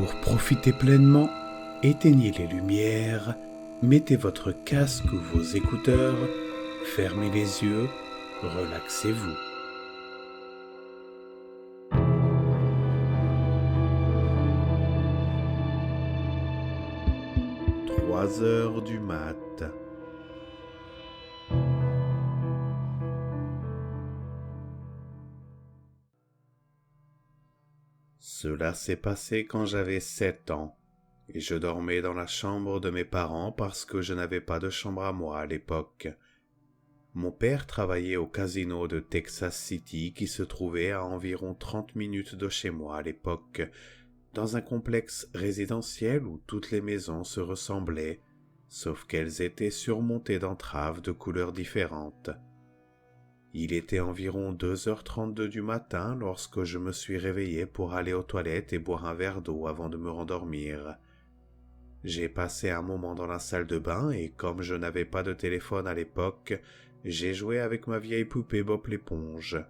Pour profiter pleinement, éteignez les lumières, mettez votre casque ou vos écouteurs, fermez les yeux, relaxez-vous. 3 heures du mat. Cela s'est passé quand j'avais 7 ans, et je dormais dans la chambre de mes parents parce que je n'avais pas de chambre à moi à l'époque. Mon père travaillait au casino de Texas City qui se trouvait à environ 30 minutes de chez moi à l'époque, dans un complexe résidentiel où toutes les maisons se ressemblaient, sauf qu'elles étaient surmontées d'entraves de couleurs différentes. Il était environ 2h32 du matin lorsque je me suis réveillé pour aller aux toilettes et boire un verre d'eau avant de me rendormir. J'ai passé un moment dans la salle de bain et comme je n'avais pas de téléphone à l'époque, j'ai joué avec ma vieille poupée Bob l'éponge,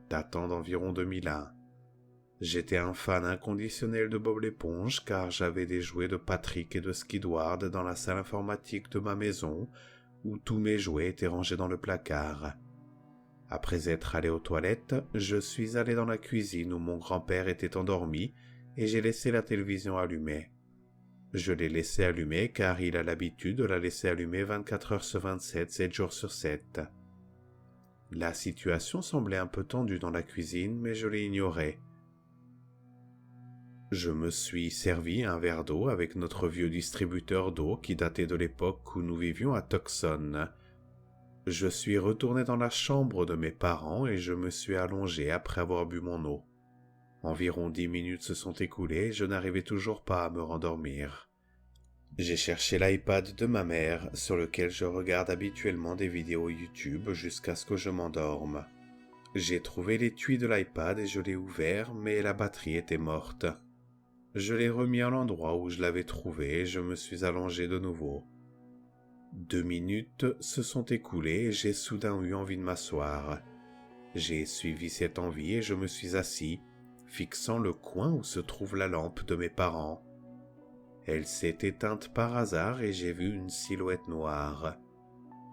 datant d'environ 2001. J'étais un fan inconditionnel de Bob l'éponge car j'avais des jouets de Patrick et de Skidward dans la salle informatique de ma maison où tous mes jouets étaient rangés dans le placard. Après être allé aux toilettes, je suis allé dans la cuisine où mon grand-père était endormi et j'ai laissé la télévision allumée. Je l'ai laissée allumée car il a l'habitude de la laisser allumée 24 heures sur 27, 7 jours sur 7. La situation semblait un peu tendue dans la cuisine, mais je l'ai ignorée. Je me suis servi un verre d'eau avec notre vieux distributeur d'eau qui datait de l'époque où nous vivions à Tucson. Je suis retourné dans la chambre de mes parents et je me suis allongé après avoir bu mon eau. Environ 10 minutes se sont écoulées et je n'arrivais toujours pas à me rendormir. J'ai cherché l'iPad de ma mère sur lequel je regarde habituellement des vidéos YouTube jusqu'à ce que je m'endorme. J'ai trouvé l'étui de l'iPad et je l'ai ouvert, mais la batterie était morte. Je l'ai remis à l'endroit où je l'avais trouvé et je me suis allongé de nouveau. 2 minutes se sont écoulées et j'ai soudain eu envie de m'asseoir. J'ai suivi cette envie et je me suis assis, fixant le coin où se trouve la lampe de mes parents. Elle s'est éteinte par hasard et j'ai vu une silhouette noire.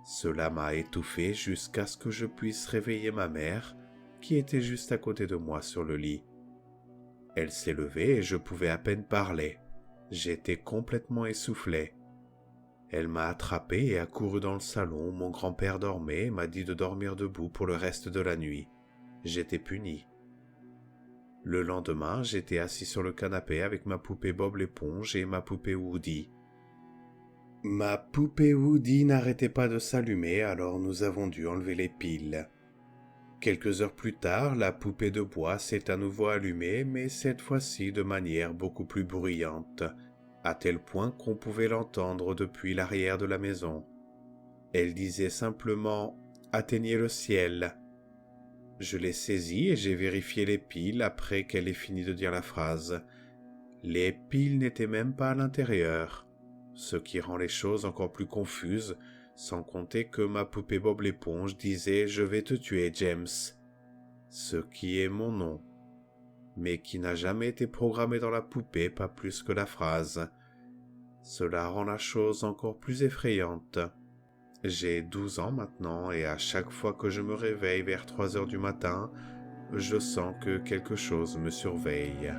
Cela m'a étouffé jusqu'à ce que je puisse réveiller ma mère, qui était juste à côté de moi sur le lit. Elle s'est levée et je pouvais à peine parler. J'étais complètement essoufflé. Elle m'a attrapé et a couru dans le salon où mon grand-père dormait et m'a dit de dormir debout pour le reste de la nuit. J'étais puni. Le lendemain, j'étais assis sur le canapé avec ma poupée Bob l'éponge et ma poupée Woody. Ma poupée Woody n'arrêtait pas de s'allumer, alors nous avons dû enlever les piles. Quelques heures plus tard, la poupée de bois s'est à nouveau allumée, mais cette fois-ci de manière beaucoup plus bruyante, à tel point qu'on pouvait l'entendre depuis l'arrière de la maison. Elle disait simplement « Atteignez le ciel ». Je l'ai saisie et j'ai vérifié les piles après qu'elle ait fini de dire la phrase. Les piles n'étaient même pas à l'intérieur, ce qui rend les choses encore plus confuses, sans compter que ma poupée Bob l'éponge disait « Je vais te tuer, James », ce qui est mon nom, mais qui n'a jamais été programmé dans la poupée, pas plus que la phrase. Cela rend la chose encore plus effrayante. J'ai 12 ans maintenant et à chaque fois que je me réveille vers 3 heures du matin, je sens que quelque chose me surveille.